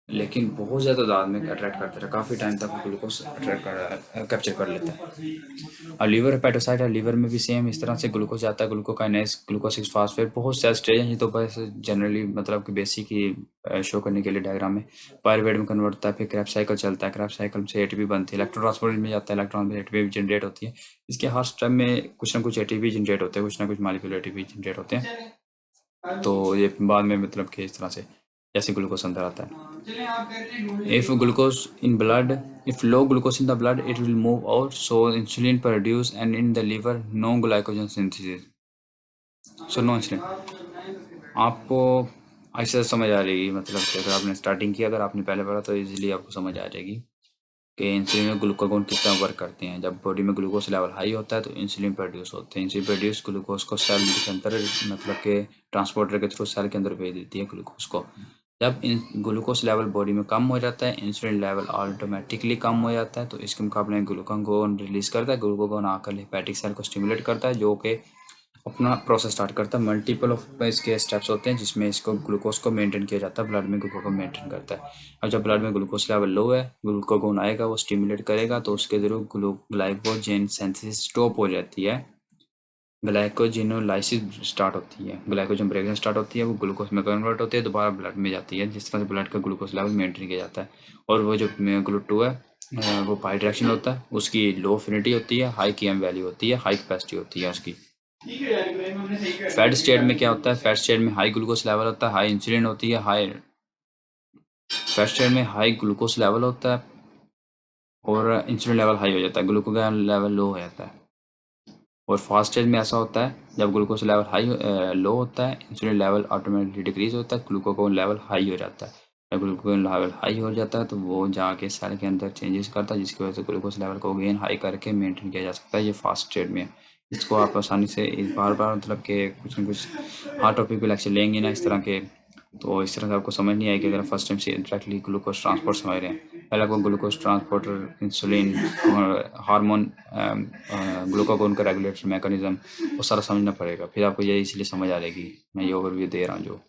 लेकिन बहुत ज़्यादा तादाद में अट्रैक्ट करता है, काफ़ी टाइम तक ग्लूकोज अट्रैक्ट कर कैप्चर कर लेता है। और लीवर हेपेटोसाइट है, लीवर में भी सेम इस तरह से ग्लूकोज आता है, ग्लूकोकाइनेस ग्लूकोज 6 फास्फेट, बहुत सारे स्टेज हैं, ये तो बस जनरली मतलब कि बेसिक ही शो करने के लिए डायग्राम में। पायरुवेट में कन्वर्ट होता है, फिर क्रैब साइकिल चलता है, क्रैब साइकिल से एटीपी बनती है, इलेक्ट्रॉन ट्रांसपोर्ट में जाता है, इलेक्ट्रॉन में एटीपी जनरेट होती है। इसके हर स्टेप में कुछ ना कुछ एटीपी जनरेट होते हैं, कुछ ना कुछ मालिक्यूलर एटीपी जनरेट होते हैं। तो ये बाद में मतलब कि इस तरह से जैसे ग्लूकोज अंदर आता है। If glucose in blood, if low glucose in the blood it will move out, so insulin produce and in the liver no glycogen synthesis, so no insulin. आपको ऐसे समझ आ जाएगी, मतलब कि अगर आपने स्टार्टिंग किया, अगर आपने पहले पढ़ा तो इजीली आपको समझ आ जाएगी कि इंसुलिन और ग्लूकागोन किस तरह वर्क करते हैं। जब बॉडी में ग्लूकोज लेवल हाई होता है तो इंसुलिन प्रोड्यूस होते हैं, इंसुलिन प्रोड्यूस ग्लूकोज को सेल के अंदर, मतलब के ट्रांसपोर्टर के थ्रू सेल के अंदर भेज देती है ग्लूकोज को। जब इन ग्लूकोज लेवल बॉडी में कम हो जाता है, इंसुलिन लेवल ऑटोमेटिकली कम हो जाता है, तो इसके मुकाबले ग्लूकागोन रिलीज करता है, ग्लूकागोन आकर हेपेटिक सेल को स्टिमुलेट करता है, जो कि अपना प्रोसेस स्टार्ट करता है। मल्टीपल ऑफ इसके स्टेप्स होते हैं जिसमें इसको ग्लूकोज को मेंटेन किया जाता है, ब्लड में ग्लूकोज को मेंटेन करता है। अब जब ब्लड में ग्लूकोज लेवल लो है, ग्लूकागोन आएगा, वो स्टिमुलेट करेगा, तो उसके थ्रू ग्लाइकोजन सिंथेसिस स्टॉप हो जाती है, ग्लाइकोजिनोलाइसिस स्टार्ट होती है, ग्लाइकोजन ब्रेकडाउन स्टार्ट होती है, वो ग्लूकोज में कन्वर्ट होती है, दोबारा ब्लड में जाती है, जिस तरह से ब्लड का ग्लूकोज लेवल मेंटेन किया जाता है। और वो जो GLUT2 है वो बाई डायरेक्शन होता है, उसकी लो एफिनिटी होती है, हाई Km वैल्यू होती है, हाई कैपेसिटी होती है उसकी। फैट स्टेट में क्या होता है, फैट स्टेट में हाई ग्लूकोज लेवल होता है, हाई इंसुलिन होती है, हाई फैट स्टेट में हाई ग्लूकोज लेवल होता है और इंसुलिन लेवल हाई हो जाता है, ग्लूकोज लेवल लो हो जाता है। और फास्ट स्टेज में ऐसा होता है जब ग्लूकोज लेवल हाई लो होता है, इंसुलिन लेवल ऑटोमेटिकली डिक्रीज होता है, ग्लूकोगोन लेवल हाई हो जाता है। जब ग्लूकोगोन लेवल हाई हो जाता है तो वो जाके सेल के अंदर चेंजेस करता है, जिसकी वजह से ग्लूकोज लेवल को अगेन हाई करके मेंटेन किया जा सकता है। ये फास्ट स्टेट में है। इसको आप आसानी से बार बार मतलब कि कुछ न कुछ हर टॉपिक पे लेक्चर लेंगे ना इस तरह के, तो इस तरह से आपको समझ नहीं आएगी अगर फर्स्ट टाइम से डायरेक्टली ग्लूकोज ट्रांसपोर्ट समझ रहे हैं। पहले आपको glucose transporter, insulin, hormone, glucagon का रेगुलेटर मैकेनिज्म वो सारा समझना पड़ेगा, फिर आपको ये इसलिए समझ आ जाएगी। मैं ये ओवरव्यू दे रहा हूँ जो।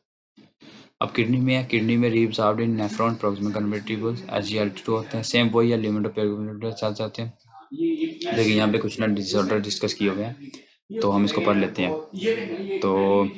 अब किडनी में है, किडनी में रीअब्सॉर्ब्ड इन नेफ्रॉन प्रॉक्सिमल कन्वर्टिबल्स SGLT2 होते हैं, सेम वही है लिमिट सेल्स होते हैं। देखिए यहाँ पे कुछ ना डिसऑर्डर डिस्कस किए हुए हैं तो हम इसको पढ़ लेते हैं। तो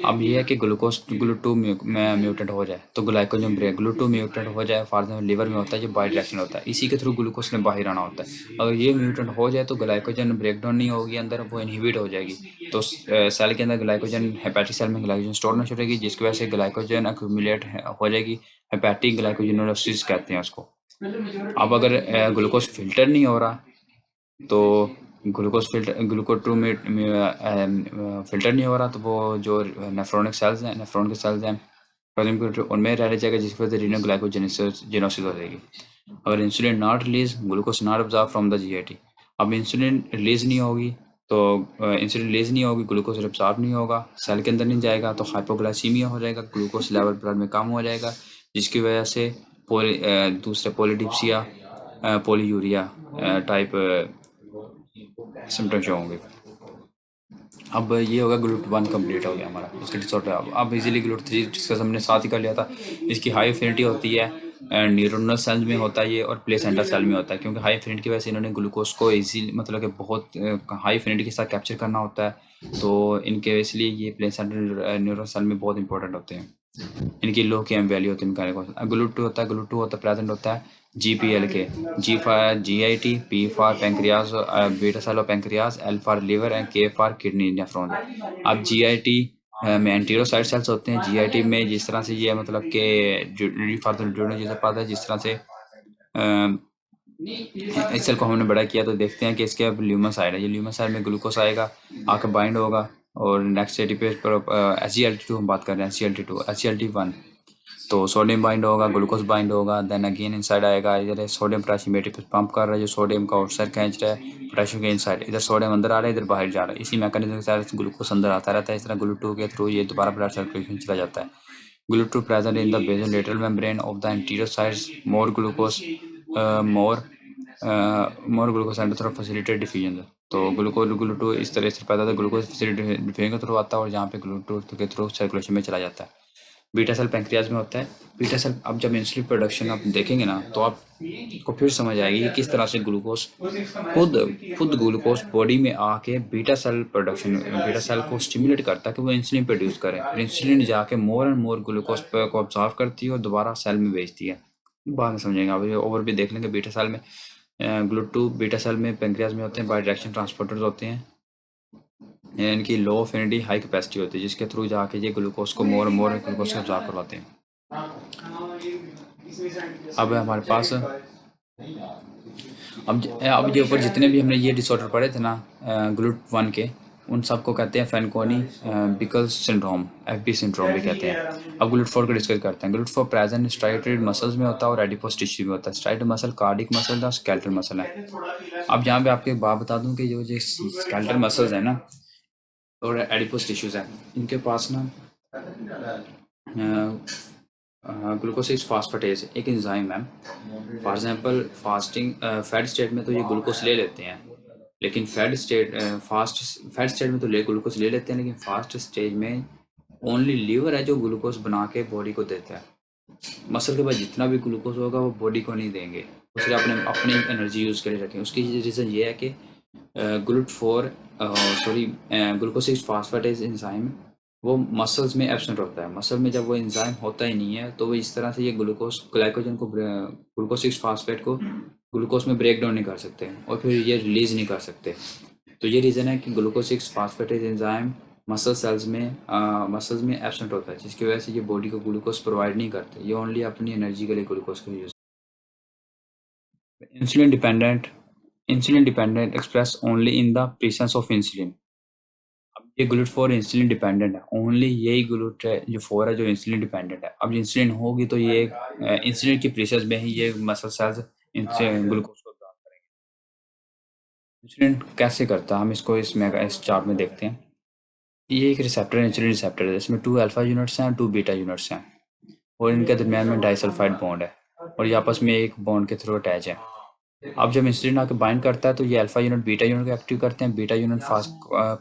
अब ये है कि ग्लूकोज ग्लूटू म्यूटेंट हो जाए तो ग्लाइकोजन ब्रेक, ग्लूटू म्यूटेंट हो जाए फॉर एग्जाम्पल लिवर में होता है, जो बाई डायरेक्शन होता है, इसी के थ्रू ग्लूकोज ने बाहर आना होता है। अगर ये म्यूटेंट हो जाए तो ग्लाइकोजन ब्रेक डाउन नहीं होगी अंदर, वो इनहिबिट हो जाएगी, तो सेल के अंदर ग्लाइकोजन हेपेटिक सेल में ग्लाइकोजन स्टोर होना शुरू होगी, जिसकी वजह से ग्लाइकोजन एक्यूमुलेट हो जाएगी, हेपेटिक ग्लाइकोजिनोसिस कहते हैं उसको। अब अगर ग्लूकोज फिल्टर नहीं हो रहा तो ग्लूकोज टू में फिल्टर नहीं हो रहा तो वो जो नेफ्रोनिक सेल्स हैं, नेफ्रॉन के सेल्स हैं, उनमें रह जाएगा, जिसकी वजह से रीनल ग्लाइकोजेनेसिस हो जाएगी। अगर insulin not release, glucose not absorb from the GIT. अब इंसुलिन रिलीज नहीं होगी तो इंसुलिन रिलीज नहीं होगी, ग्लूकोज एब्जॉर्ब नहीं होगा, सेल के अंदर नहीं जाएगा, तो हाइपोग्लाइसीमिया हो जाएगा, ग्लूकोज लेवल ब्लड में कम हो जाएगा, जिसकी वजह से दूसरे पोलीडिप्सिया, पोलीयूरिया टाइप सिम्टम्स होंगे। अब ये होगा ग्लूट 1 कंप्लीट हो गया हमारा, इसके डिसऑर्डर। अब इजीली ग्लूट 3 डिस्कस हमने साथ ही कर लिया था। इसकी हाई एफिनिटी होती है, न्यूरोनल सेल में होता है ये, और प्लेसेंटा सेल में होता है, क्योंकि हाई एफिनिटी की वजह से इन्होंने ग्लूकोज को इजीली मतलब कि बहुत हाई एफिनिटी के साथ कैप्चर करना होता है, तो इनके इसलिए ये प्लेसेंटा न्यूरोनल सेल में बहुत इंपॉर्टेंट होते हैं। इनकी लो की एम वैल्यू होती है इनका। ग्लूट 2 होता है, ग्लूट 2 होता है प्रेजेंट होता है GPL के, G for GIT, P for pancreas, beta cell of pancreas, L for liver and K for kidney nephron. अब GIT में एंटीरोसाइट सेल्स होते हैं। GIT में जिस तरह से ये मतलब के फॉर जैसा पाता है, जिस तरह से इस सेल को हमने बड़ा किया तो देखते हैं कि इसके अब ल्यूमन साइड है, ये ल्यूमन साइड में ग्लूकोस आएगा, आकर बाइंड होगा, और नेक्स्ट एटीपी पर SGLT2 हम बात कर रहे हैं, SGLT2 SGLT1 तो सोडियम बाइंड होगा, ग्लूकोज बाइंड होगा, देन अगेन इनसाइड आएगा, इधर सोडियम पोटेशियम एटीपी पंप कर रहा है, जो सोडियम का आउटसाइड खींच रहा है, पोटेशियम के इनसाइड, इधर सोडियम अंदर आ रहा है, इधर बाहर जा रहा है, इसी मैकेनिज्म के साथ ग्लूकोज अंदर आता रहता है। इस तरह ग्लूटू के थ्रू ये दोबारा ब्लड सर्कुलेशन चला जाता है। GLUT two present in the basal lateral membrane of the anterior sides, more glucose more glucose and through facilitate diffusion. तो ग्लूटू इस तरह से पैदा होता है, ग्लूकोज फैसिलिटेट डिफ्यूजन के थ्रू आता है, और जहाँ पे ग्लूटू के थ्रू सर्कुलेशन में चला जाता है। बीटा सेल पैंक्रियाज में होता है। बीटा सेल, अब जब इंसुलिन प्रोडक्शन आप देखेंगे ना तो आपको फिर समझ आएगी कि किस तरह से ग्लूकोज खुद खुद ग्लूकोज बॉडी में आके beta cell production, beta cell को स्टिमुलेट करता है कि वो इंसुलिन प्रोड्यूस करे, और इंसुलिन जाके मोर एंड मोर ग्लूकोज को ऑब्जॉर्व करती है और दोबारा सेल में भेजती है। बाद में समझेंगे, अभी ओवर भी देख लेंगे। बीटा सेल में ग्लूटू बीटा सेल में पैंक्रियाज में होते हैं, बाई डायरेक्शन ट्रांसपोर्टर्स होते हैं, इनकी लो एफिनिटी हाई कैपेसिटी होती है, जिसके थ्रू जाके ये ग्लूकोज को मोर मोर ग्लूकोज को ऑब्जॉर्व करवाते हैं। अब हमारे पास अब ये ऊपर जितने भी हमने ये डिसऑर्डर पढ़े थे ना GLUT1 के, उन सबको कहते हैं फैनकोनी बिकल्स सिंड्रोम, FB सिंड्रोम भी कहते हैं। अब GLUT4 को डिस्कस करते हैं। GLUT4 प्रेजेंट स्ट्राइटेड मसल्स में होता है और एडिपोस टिश्यू में होता है। स्ट्राइटेड मसल कार्डिक मसल और स्केलेटल मसल है। अब यहाँ पे आपको एक बात बता दूं कि जो स्केलेटल मसल्स है ना और एडिपोस टिश्यूज है, इनके पास ना ग्लूकोसिस फास्फेटेज एक एंजाइम है। For example fasting fat state में तो ये ग्लूकोज ले लेते हैं, लेकिन फैट स्टेट में तो ग्लूकोज ले लेते हैं, लेकिन फास्ट स्टेज में ओनली लीवर है जो ग्लूकोज बना के बॉडी को देता है। मसल के पास जितना भी ग्लूकोज होगा वो बॉडी को नहीं देंगे, वो सिर्फ अपने अपनी एनर्जी यूज़ के लिए रखें। उसकी रीज़न ये है कि ग्लूकोसिस फास्फेटेज एंजाइम वो मसल्स में एब्सेंट होता है। मसल में जब वो एंजाइम होता ही नहीं है तो वो इस तरह से ये ग्लाइकोजन को ग्लूकोज 6 फास्फेट को ग्लूकोज में ब्रेक डाउन नहीं कर सकते और फिर ये रिलीज नहीं कर सकते। तो ये रीज़न है कि ग्लूकोज 6 फास्फेटेज एंजाइम मसल्स में एब्सेंट होता है, जिसकी वजह से ये बॉडी को ग्लूकोज प्रोवाइड नहीं करते, ये ओनली अपनी एनर्जी के लिए ग्लूकोज को use. Insulin dependent insulin dependent express only in the presence of insulin. अब ये ग्लूट फोर इंसुलिन डिपेंडेंट है, ओनली यही ग्लूट है जो फोर है जो इंसुलिन डिपेंडेंट है। अब इंसुलिन होगी तो ये इंसुलिन की प्रेसेंस में ही ये मसल सेल्स इनसे ग्लूकोज को अब्सॉर्ब करेंगे। इंसुलिन कैसे करता है, हम इसको इस चार्ट में देखते हैं। ये एक रिसेप्टर इंसुलिन रिसेप्टर है, जिसमें 2 अल्फा यूनिट्स हैं, 2 बीटा यूनिट्स हैं, और इनके दरमियान में डाइसल्फाइड बॉन्ड है, और ये आपस में एक बॉन्ड के थ्रू अटैच है। अब जब इंसुलिन आके बाइंड करता है तो ये अल्फा यूनिट बीटा यूनिट को एक्टिव करते हैं। Beta unit fast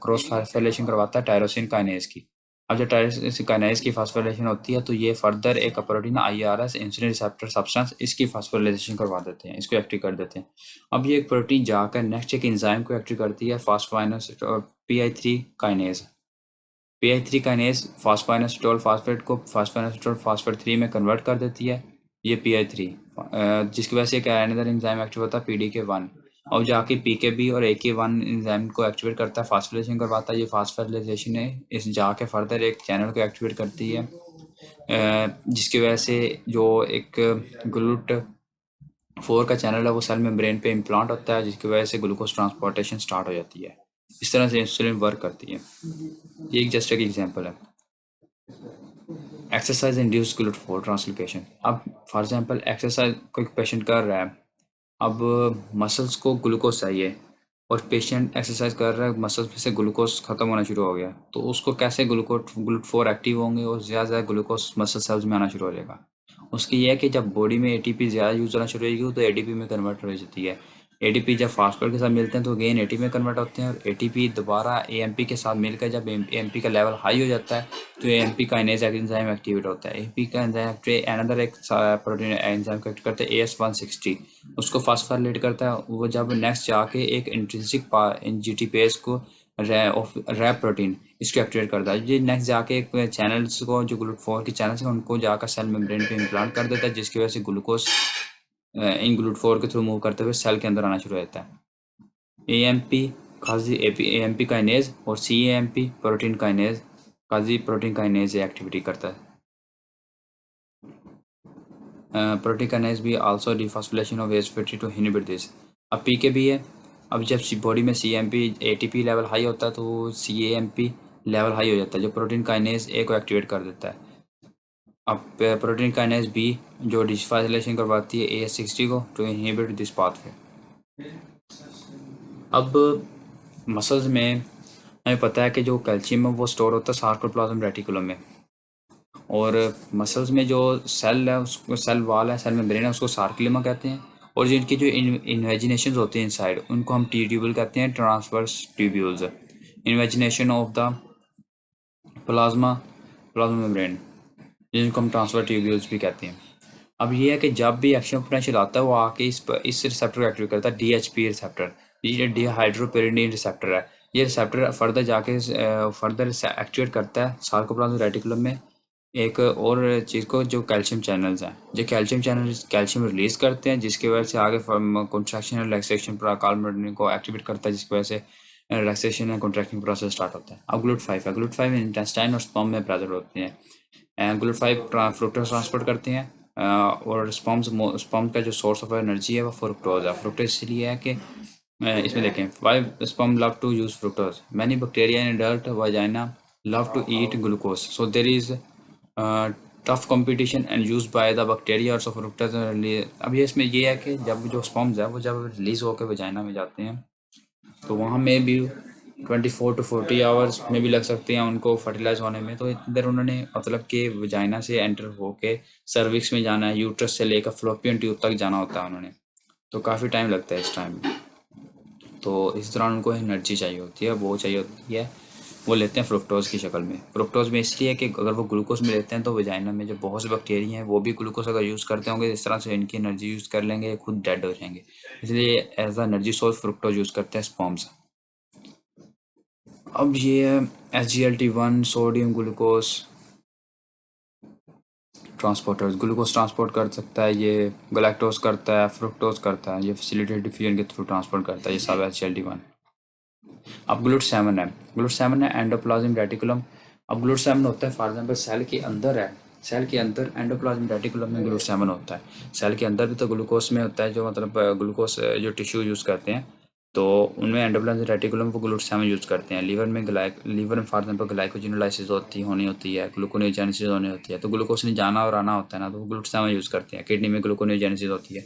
cross phosphorylation करवाता है टायरोसिन काइनेज की। अब जब टायरोसिन काइनेज की फास्फोरिलेशन होती है तो ये फर्दर एक protein IRS insulin receptor substance इसकी फास्फोरिलेशन करवा देते हैं, इसको एक्टिव कर देते हैं। अब ये एक प्रोटीन जाकर नेक्स्ट एक एंजाइम को एक्टिव करती है, phosphoinositol PI3 kinase. PI3 kinase phosphoinositol phosphate को फास्फोइनोसिटोल फास्फेट 3 में कन्वर्ट कर देती है, ये PI3, जिसकी वजह से एक अनदर एंजाइम एक्टिव होता है PDK1, और जाके PKB और AK1 एंजाइम को एक्टिवेट करता है, फास्फोरिलेशन करवाता है। ये फास्फोरिलेशन है इस जाके फर्दर एक चैनल को एक्टिवेट करती है, जिसकी वजह से जो एक ग्लूट 4 का चैनल है वो सेल मेम्ब्रेन पे इम्प्लांट होता है, जिसकी वजह से ग्लूकोज ट्रांसपोर्टेशन स्टार्ट हो जाती है। इस तरह से इंसुलिन वर्क करती है। ये एक जस्ट एक एग्जांपल है। एक्सरसाइज इंड्यूस ग्लूट4 ट्रांसलोकेशन। अब फॉर एग्जांपल एक्सरसाइज कोई पेशेंट कर रहा है, अब मसल्स को ग्लूकोज चाहिए, और पेशेंट एक्सरसाइज कर रहा है, मसल्स में से ग्लूकोज खत्म होना शुरू हो गया, तो उसको कैसे ग्लूट4 एक्टिव होंगे और ज़्यादा ग्लूकोज मसल सेल्स में आना शुरू हो जाएगा। उसकी यह है कि जब बॉडी में ATP ज़्यादा यूज होना शुरू होगी तो ADP में कन्वर्ट हो जाती है। ADP जब फास्फोर के साथ मिलते हैं तो अगेन ATP में कन्वर्ट होते हैं, और ATP दोबारा AMP के साथ मिलकर जब AMP का लेवल हाई हो जाता है तो AMP काइनेज एंजाइम एक्टिवेट होता है। AMP का एंजाइम अनदर एक प्रोटीन एंजाइम को एक्टिवेट करता है, AS160, उसको फास्फोराइलेट करता है। वो जब नेक्स्ट जाके एक इंट्रिंसिक GTPase को रैप प्रोटीन इसको एक्टिवेट करता है, ये नेक्स्ट जाके एक चैनल्स को जो ग्लूट4 की चैनल्स हैं उनको जाकर सेल मेम्ब्रेन पे इम्प्लांट कर देता है, जिसकी वजह से ग्लूकोज इन ग्लूट4 के थ्रू मूव करते हुए सेल के अंदर आना शुरू हो जाता है। AMP काजी AMP काइनेज और CAMP प्रोटीन काइनेज काजी प्रोटीन काइनेज एक्टिविटी करता है। प्रोटीन काइनेज भी also dephosphorylation of AS50 to inhibit this. अब PK भी है। अब जब बॉडी में CMP ATP लेवल हाई होता है तो CAMP लेवल हाई हो जाता है, जो प्रोटीन काइनेज A को एक्टिवेट कर देता है। अब प्रोटीन काइनेज B जो डिफॉस्फोरिलेशन करवाती है AS60 को टू इनहिबिट दिस पाथवे। अब मसल्स में हमें पता है कि जो कैल्शियम है वो स्टोर होता है सार्कोप्लाज्म रेटिकुलम में, और मसल्स में जो सेल है उसको सेल वाल है, सेल मेम्ब्रेन है, उसको सार्किलमा कहते हैं, और जिनकी जो इन्वेजिनेशन होती है इनसाइड उनको हम ट्यूब्यूल कहते हैं, transverse tubules. Invagination of the plasma plasma membrane, जिनको हम ट्रांसफर ट्यूब्यूल्स भी कहते हैं। अब ये है कि जब भी एक्शन पोटेंशियल आता है वो आके इस रिसेप्टर को एक्टिवेट करता है, DHP रिसेप्टर। ये डिहाइड्रोपिरिडीन रिसेप्टर है। ये रिसेप्टर फर्दर जाके फर्दर एक्टिवेट करता है सार्कोप्लाज्म रेटिकुलम में एक और चीज़ को, जो कैल्शियम चैनल्स हैं। जो कैल्शियम चैनल कैल्शियम रिलीज करते हैं, जिसकी वजह से आगे कॉन्ट्रैक्शन और रिलैक्सेशन काल को एक्टिवेट करता है, जिसकी वजह से relaxation and contraction process start होता है। अब ग्लूट5 है, ग्लूट5 इंटेस्टाइन और स्पर्म में प्रेजेंट होते हैं। ग्लूट5 फ्रुक्टोज ट्रांसपोर्ट करते हैं, और स्पर्म का जो सोर्स ऑफ एनर्जी है वो फ्रुक्टोज है। फ्रुक्टोज इसलिए है कि इसमें देखें, why sperm love to use fructose, many bacteria in adult vagina love to eat glucose, so there is tough competition and use by the bacteria और फ्रुक्टोज। अब ये इसमें ये है कि जब जो स्पर्म्स है वो जब रिलीज होकर वजाइना में जाते हैं तो वहाँ में भी 24 to 40 आवर्स में भी लग सकते हैं उनको फर्टिलाइज होने में। तो इधर उन्होंने मतलब कि वजाइना से एंटर होके सर्विक्स में जाना है, यूट्रस से लेकर फ्लोपियन ट्यूब तक जाना होता है उन्होंने, तो काफ़ी टाइम लगता है इस टाइम। तो इस दौरान उनको एनर्जी चाहिए होती है, वो चाहिए होती है, वो लेते हैं फ्रुक्टोज की शक्ल में। फ्रुक्टोज में इसलिए कि अगर वो ग्लूकोज में लेते हैं तो वजाइना में जो बहुत से बैक्टीरिया हैं वो भी ग्लूकोज अगर यूज़ करते होंगे इस तरह से इनकी एनर्जी यूज़ कर लेंगे, खुद डेड हो जाएंगे। इसलिए as a energy source fructose use करते हैं स्पर्म्स। अब ये है SGLT1 sodium glucose transporters. Glucose transport कर सकता है, ये गलैक्टोज करता है, फ्रुक्टोज करता है, ये फैसिलिटेटेड डिफ्यूजन के थ्रू ट्रांसपोर्ट करता है, ये सब SGLT1। अब ग्लूट 7 है एंडोप्लाज्म रेटिकुलम। अब ग्लूट 7 होता है फॉर एग्जांपल सेल के अंदर है, सेल के अंदर एंडोप्लाज्म रेटिकुलम में ग्लूट 7 होता है। सेल के अंदर भी तो ग्लूकोस में होता है, जो मतलब ग्लूकोस जो टिश्यू यूज़ करते हैं, तो उनमें एंडोप्लाज्म रेटिकुलम वो ग्लूट 7 यूज़ करते हैं। लीवर में फॉर एग्जांपल ग्लाइकोजिनोलाइसिस होनी होती है, ग्लूकोनेओजेनेसिस होनी होती है, तो ग्लूकोस ने जाना और आना होता है ना, तो वो ग्लूट 7 यूज़ करते हैं। किडनी में ग्लूकोनेओजेनेसिस होती है।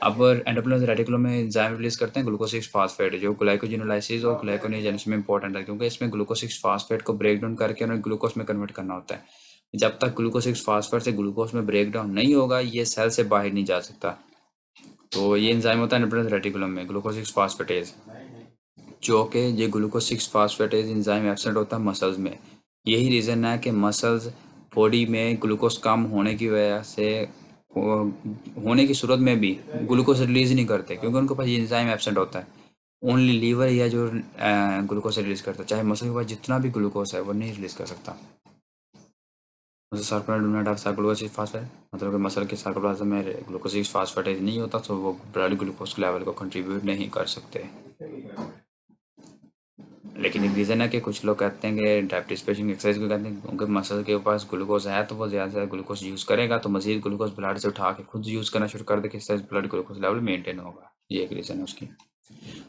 अब एंडोप्लाज्म रेटिकुलम में एंजाइम रिलीज करते हैं ग्लूकोज 6 फास्फेट, जो ग्लाइकोजिनोलाइसिस और ग्लाइकोनेओजेनेसिस में इंपॉर्टेंट है, क्योंकि इसमें ग्लूकोज 6 फास्फेट को ब्रेक डाउन करके उन्हें ग्लूकोज में कन्वर्ट करना होता है। जब तक ग्लूकोज 6 फास्फेट से ग्लूकोज में ब्रेक डाउन नहीं होगा, ये सेल से बाहर नहीं जा सकता। तो ये एंजाइम होता है एंडोप्लाज्म रेटिकुलम में ग्लूकोज 6 फास्फेटेज, जो कि ये ग्लूकोज 6 फास्फेटेज एंजाइम एब्सेंट होता है मसल्स में। यही रीज़न है कि मसल्स बॉडी में ग्लूकोज कम होने की वजह से होने की सूरत में भी ग्लूकोज रिलीज नहीं करते, क्योंकि उनके पास ये एंजाइम एब्सेंट होता है। ओनली लीवर या जो ग्लूकोज रिलीज करता है, चाहे मसल के पास जितना भी ग्लूकोज है वो नहीं रिलीज कर सकता। Circular do not have glucose 6 phosphate, मतलब कि मसल के सार्कोप्लाज्म में ग्लूकोज 6 फास्फेटेज नहीं होता, तो वो ब्लड ग्लूकोज लेवल को कंट्रीब्यूट नहीं कर सकते। लेकिन एक रीज़न है कि कुछ लोग कहते हैं कि डायबिटीज पेशेंट एक्सरसाइज को कहते हैं, उनके मसल के पास ग्लूकोज है तो वो ज़्यादा से ज़्यादा ग्लूकोज यूज़ करेगा, तो मजीद ग्लूकोज ब्लड से उठा के खुद यूज़ करना शुरू कर दे, किस तरह ब्लड ग्लूकोज लेवल मेंटेन होगा। ये एक रीज़न है उसकी।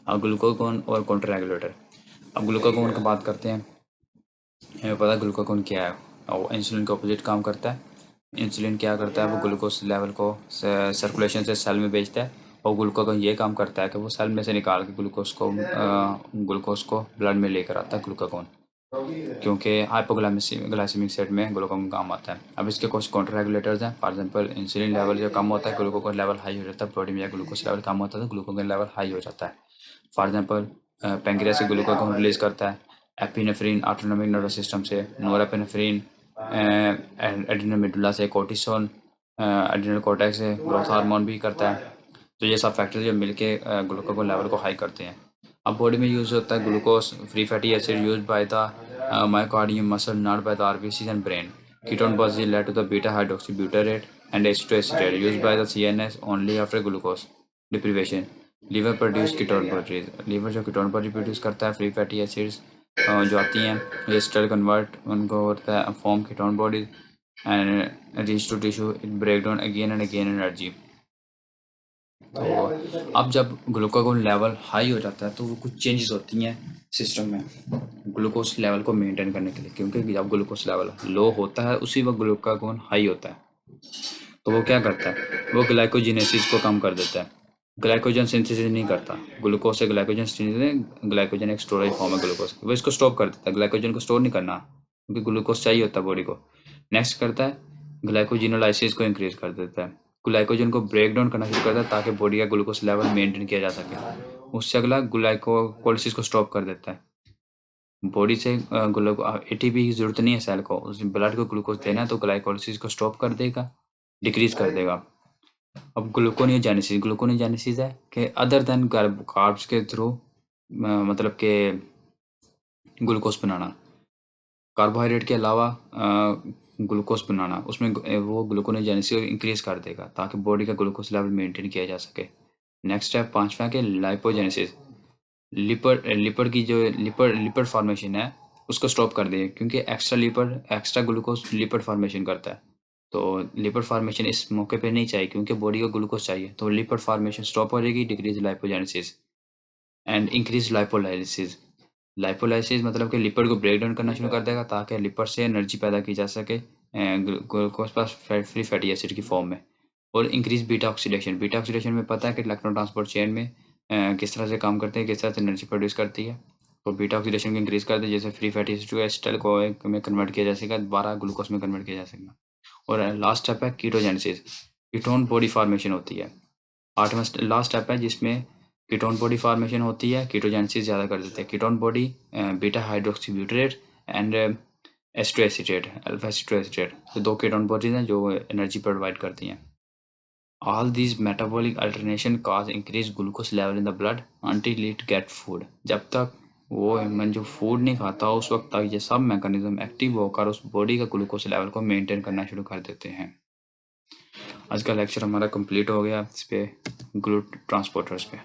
अब ग्लूकोगोन और काउंटर रेगुलेटर। अब ग्लूकोगोन की बात करते हैं। हमें पता है ग्लूकोगोन क्या है, और इंसुलिन के अपोजिट काम करता है। इंसुलिन क्या करता है, वो ग्लूकोज लेवल को सर्कुलेशन से सेल में भेजता है, और ग्लूकोगोन ये काम करता है कि वो सेल में से निकाल के ग्लूकोज को ब्लड में लेकर आता है ग्लूकोगोन, क्योंकि हाइपोग्लाइसेमिक सेट में ग्लूकोगोन काम आता है। अब इसके कुछ काउंटर रेगुलेटर्स हैं। फॉर एग्जांपल इंसुलिन लेवल जो कम होता है, ग्लूकोगोन लेवल हाई हो जाता है। बॉडी में ग्लूकोज लेवल कम होता है तो ग्लूकोगोन लेवल हाई हो जाता है। फॉर एग्जांपल पेंक्रियास से ग्लूकोगोन रिलीज करता है एपिनेफ्रिन ऑटोनॉमिक नर्वस सिस्टम से, नोरेपिनेफ्रिन एड्रिनल मेडुला से, कोर्टिसोन एड्रिनल कॉर्टेक्स से, ग्रोथ हार्मोन भी करता है। तो ये सब फैक्टर्स जो मिलके ग्लूकोगोन लेवल को हाई करते हैं। अब बॉडी में यूज होता है glucose free fatty acid use by the myocardium muscle, not by the RBC and brain. Ketone body led to the beta hydroxybutyrate and acetoacetate use by the CNS only after glucose deprivation. Liver produce ketone bodies, liver जो ketone body produce करता है free fatty acids जो आती हैं, ये stele convert उनको होता है form ketone bodies and reach to tissue it break down again and again energy. तो अब जब ग्लूकागोन लेवल हाई हो जाता है तो वो कुछ चेंजेस होती हैं सिस्टम में ग्लूकोज लेवल को मेंटेन करने के लिए, क्योंकि जब ग्लूकोज लेवल लो होता है उसी वक्त ग्लूकागोन हाई होता है, तो वो क्या करता है, वो ग्लाइकोजिनेसिस को कम कर देता है। ग्लाइकोजन सिंथेसिस नहीं करता, ग्लूकोज से ग्लाइकोजन सिंथेसिस, ग्लाइकोजन एक स्टोरेज फॉर्म है ग्लूकोज, वो इसको स्टॉप कर देता है। ग्लाइकोजन को स्टोर नहीं करना, क्योंकि ग्लूकोज चाहिए होता है बॉडी को। नेक्स्ट करता है ग्लाइकोजिनोलाइसिस को इंक्रीज कर देता है, ग्लाइकोजन को ब्रेक डाउन करना शुरू करता है ताकि बॉडी का ग्लूकोज लेवल मेंटेन किया जा सके। उससे अगला ग्लाइकोलिसिस को स्टॉप कर देता है। बॉडी से एटीपी की जरूरत नहीं है सेल को, उस ब्लड को ग्लूकोज देना है, तो ग्लाइकोलिसिस को स्टॉप कर देगा, डिक्रीज कर देगा। अब ग्लूकोनियोजेनेसिस है कि अदर देन कार्ब्स के थ्रू मतलब के ग्लूकोज बनाना, कार्बोहाइड्रेट के अलावा ग्लूकोज बनाना, उसमें वो ग्लूकोनियोजेनेसिस इंक्रीज कर देगा ताकि बॉडी का ग्लूकोज लेवल मेंटेन किया जा सके। नेक्स्ट स्टेप 5वां के लाइपोजेनेसिस, लिपिड की जो लिपिड फॉर्मेशन है उसको स्टॉप कर देगा, क्योंकि एक्स्ट्रा ग्लूकोज लिपिड फॉर्मेशन करता है, तो लिपिड फॉर्मेशन इस मौके पे नहीं चाहिए, क्योंकि बॉडी को ग्लूकोज चाहिए, तो लिपिड फॉर्मेशन स्टॉप हो जाएगी, decrease lipogenesis and increase lipolysis. Lipolysis मतलब कि लिपिड को ब्रेक डाउन करना शुरू कर देगा ताकि लिपिड से एनर्जी पैदा की जा सके glucose plus free fatty acid की फॉर्म में। और इंक्रीज बीटा ऑक्सीडेशन में पता है कि इलेक्ट्रॉन ट्रांसपोर्ट चेन में किस तरह से काम करते हैं, किस तरह से एनर्जी प्रोड्यूस करती है। तो बीटा ऑक्सीडेशन को इंक्रीज करते हैं, जैसे फ्री फैटी एसिड को एसिटल को में कन्वर्ट किया जा सकेगा, दोबारा ग्लूकोज में कन्वर्ट किया जा सकेगा। और लास्ट स्टेप है कीटोजेनेसिस, कीटोन बॉडी फॉर्मेशन होती है। 8वां लास्ट स्टेप है जिसमें कीटोन बॉडी फॉर्मेशन होती है, कीटोजेनेसिस ज़्यादा कर देते हैं। Ketone body beta hydroxybutyrate and acetoacetate, alpha acetoacetate, तो 2 कीटोन बॉडीज हैं जो एनर्जी प्रोवाइड करती हैं। All these metabolic alternation cause increased glucose level in the blood until it get food। जब तक वो ह्यूमन जो फूड नहीं खाता उस वक्त तक ये सब मैकेनिज्म एक्टिव होकर उस बॉडी का ग्लूकोज लेवल को मेंटेन करना शुरू कर देते हैं। आज का लेक्चर हमारा कंप्लीट हो गया इस पे ग्लूट ट्रांसपोर्टर्स पे।